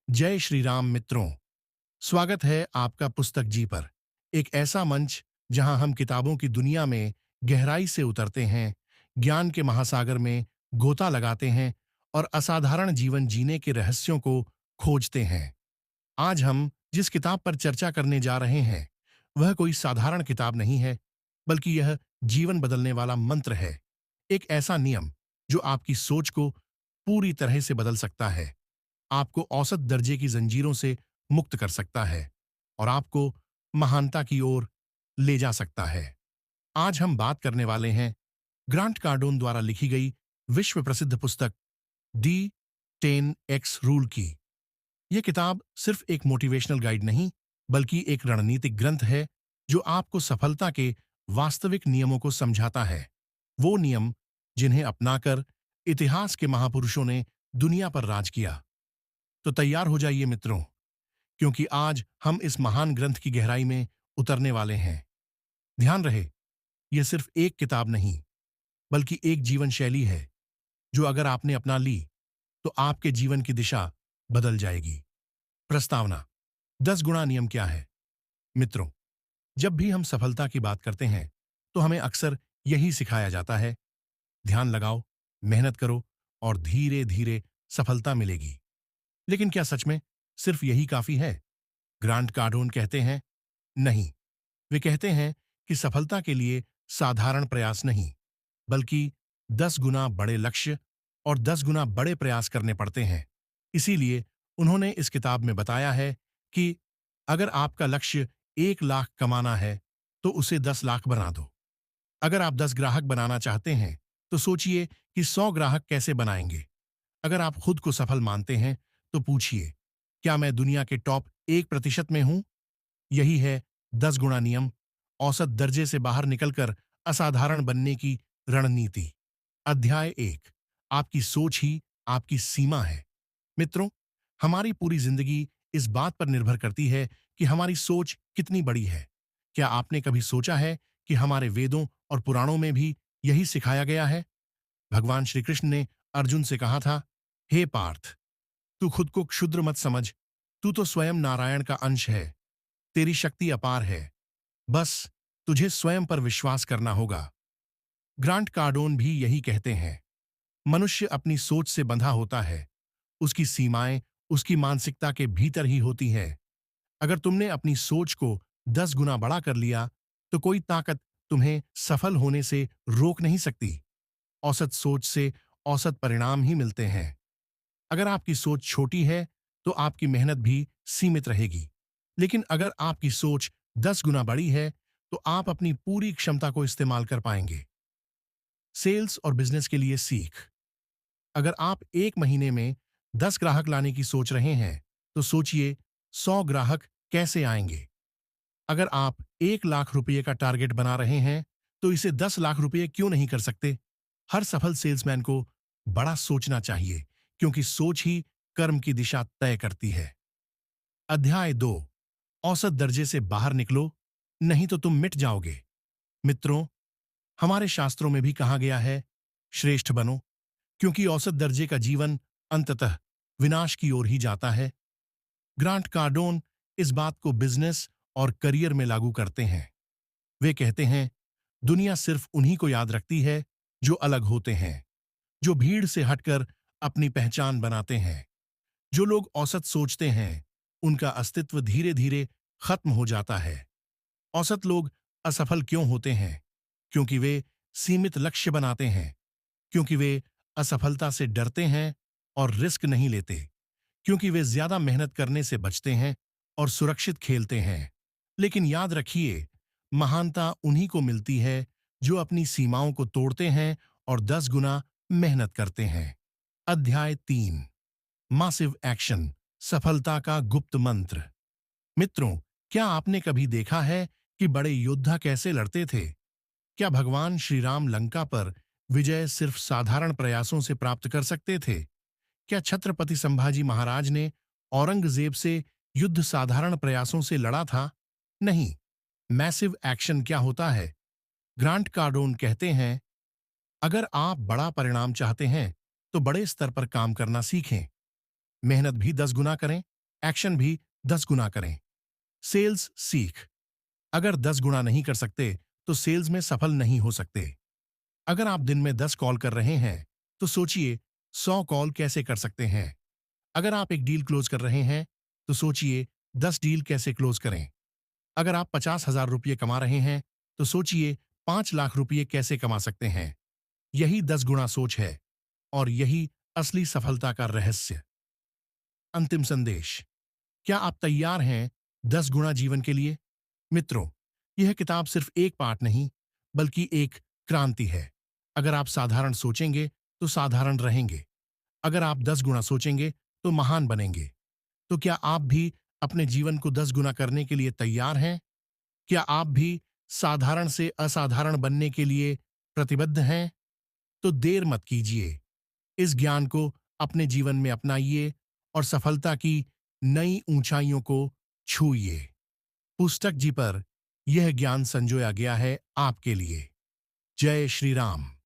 जय श्री राम मित्रों। स्वागत है आपका पुस्तक जी पर। एक ऐसा मंच जहां हम किताबों की दुनिया में गहराई से उतरते हैं, ज्ञान के महासागर में गोता लगाते हैं और असाधारण जीवन जीने के रहस्यों को खोजते हैं। आज हम जिस किताब पर चर्चा करने जा रहे हैं वह कोई साधारण किताब नहीं है, बल्कि यह जीवन बदलने वाला मंत्र है। एक ऐसा नियम जो आपकी सोच को पूरी तरह से बदल सकता है, आपको औसत दर्जे की जंजीरों से मुक्त कर सकता है और आपको महानता की ओर ले जा सकता है। आज हम बात करने वाले हैं ग्रांट कार्डोन द्वारा लिखी गई विश्व प्रसिद्ध पुस्तक दी 10X रूल की। यह किताब सिर्फ एक मोटिवेशनल गाइड नहीं, बल्कि एक रणनीतिक ग्रंथ है जो आपको सफलता के वास्तविक नियमों को समझाता है। वो नियम जिन्हें अपनाकर इतिहास के महापुरुषों ने दुनिया पर राज किया। तो तैयार हो जाइए मित्रों, क्योंकि आज हम इस महान ग्रंथ की गहराई में उतरने वाले हैं। ध्यान रहे, यह सिर्फ एक किताब नहीं, बल्कि एक जीवन शैली है जो अगर आपने अपना ली तो आपके जीवन की दिशा बदल जाएगी। प्रस्तावना। 10 गुणा नियम क्या है? मित्रों, जब भी हम सफलता की बात करते हैं तो हमें अक्सर यही सिखाया जाता है, ध्यान लगाओ, मेहनत करो और धीरे धीरे सफलता मिलेगी। लेकिन क्या सच में सिर्फ यही काफी है? ग्रांट कार्डोन कहते हैं, नहीं। वे कहते हैं कि सफलता के लिए साधारण प्रयास नहीं, बल्कि 10 गुना बड़े लक्ष्य और 10 गुना बड़े प्रयास करने पड़ते हैं। इसीलिए उन्होंने इस किताब में बताया है कि अगर आपका लक्ष्य 1 लाख कमाना है तो उसे 10 लाख बना दो। अगर आप 10 ग्राहक बनाना चाहते हैं तो सोचिए कि 100 ग्राहक कैसे बनाएंगे। अगर आप खुद को सफल मानते हैं तो पूछिए, क्या मैं दुनिया के टॉप 1% में हूं? यही है 10 गुणा नियम, औसत दर्जे से बाहर निकलकर असाधारण बनने की रणनीति। अध्याय 1। आपकी सोच ही आपकी सीमा है। मित्रों, हमारी पूरी जिंदगी इस बात पर निर्भर करती है कि हमारी सोच कितनी बड़ी है। क्या आपने कभी सोचा है कि हमारे वेदों और पुराणों में भी यही सिखाया गया है? भगवान श्री कृष्ण ने अर्जुन से कहा था, हे पार्थ, तू खुद को क्षुद्र मत समझ, तू तो स्वयं नारायण का अंश है। तेरी शक्ति अपार है, बस तुझे स्वयं पर विश्वास करना होगा। ग्रांट कार्डोन भी यही कहते हैं, मनुष्य अपनी सोच से बंधा होता है, उसकी सीमाएं उसकी मानसिकता के भीतर ही होती है। अगर तुमने अपनी सोच को 10 गुना बड़ा कर लिया तो कोई ताकत तुम्हें सफल होने से रोक नहीं सकती। औसत सोच से औसत परिणाम ही मिलते हैं। अगर आपकी सोच छोटी है तो आपकी मेहनत भी सीमित रहेगी, लेकिन अगर आपकी सोच 10 गुना बड़ी है तो आप अपनी पूरी क्षमता को इस्तेमाल कर पाएंगे। सेल्स और बिजनेस के लिए सीख। अगर आप एक महीने में 10 ग्राहक लाने की सोच रहे हैं तो सोचिए 100 ग्राहक कैसे आएंगे। अगर आप 1 लाख रुपये का टारगेट बना रहे हैं तो इसे 10 लाख रुपये क्यों नहीं कर सकते? हर सफल सेल्समैन को बड़ा सोचना चाहिए, क्योंकि सोच ही कर्म की दिशा तय करती है। अध्याय 2। औसत दर्जे से बाहर निकलो, नहीं तो तुम मिट जाओगे। मित्रों, हमारे शास्त्रों में भी कहा गया है, श्रेष्ठ बनो, क्योंकि औसत दर्जे का जीवन अंततः विनाश की ओर ही जाता है। ग्रांट कार्डोन इस बात को बिजनेस और करियर में लागू करते हैं। वे कहते हैं, दुनिया सिर्फ उन्हीं को याद रखती है जो अलग होते हैं, जो भीड़ से हटकर अपनी पहचान बनाते हैं। जो लोग औसत सोचते हैं उनका अस्तित्व धीरे धीरे खत्म हो जाता है। औसत लोग असफल क्यों होते हैं? क्योंकि वे सीमित लक्ष्य बनाते हैं, क्योंकि वे असफलता से डरते हैं और रिस्क नहीं लेते, क्योंकि वे ज्यादा मेहनत करने से बचते हैं और सुरक्षित खेलते हैं। लेकिन याद रखिए, महानता उन्हीं को मिलती है जो अपनी सीमाओं को तोड़ते हैं और 10 गुना मेहनत करते हैं। अध्याय 3। मासिव एक्शन, सफलता का गुप्त मंत्र। मित्रों, क्या आपने कभी देखा है कि बड़े योद्धा कैसे लड़ते थे? क्या भगवान श्री राम लंका पर विजय सिर्फ साधारण प्रयासों से प्राप्त कर सकते थे? क्या छत्रपति संभाजी महाराज ने औरंगजेब से युद्ध साधारण प्रयासों से लड़ा था? नहीं। मैसिव एक्शन क्या होता है? ग्रांट कार्डोन कहते हैं, अगर आप बड़ा परिणाम चाहते हैं तो बड़े स्तर पर काम करना सीखें। मेहनत भी 10 गुना करें, एक्शन भी 10 गुना करें। सेल्स सीख। अगर 10 गुना नहीं कर सकते तो सेल्स में सफल नहीं हो सकते। अगर आप दिन में 10 कॉल कर रहे हैं तो सोचिए 100 कॉल कैसे कर सकते हैं। अगर आप एक डील क्लोज कर रहे हैं तो सोचिए 10 डील कैसे क्लोज करें। अगर आप 50,000 रुपये कमा रहे हैं तो सोचिए 5 लाख रुपये कैसे कमा सकते हैं। यही 10 गुना सोच है और यही असली सफलता का रहस्य। अंतिम संदेश। क्या आप तैयार हैं 10 गुना जीवन के लिए? मित्रों, यह किताब सिर्फ एक पाठ नहीं, बल्कि एक क्रांति है। अगर आप साधारण सोचेंगे तो साधारण रहेंगे। अगर आप 10 गुना सोचेंगे तो महान बनेंगे। तो क्या आप भी अपने जीवन को 10 गुना करने के लिए तैयार हैं? क्या आप भी साधारण से असाधारण बनने के लिए प्रतिबद्ध हैं? तो देर मत कीजिए। इस ज्ञान को अपने जीवन में अपनाइए और सफलता की नई ऊंचाइयों को छूइए। पुस्तक जी पर यह ज्ञान संजोया गया है आपके लिए। जय श्री राम।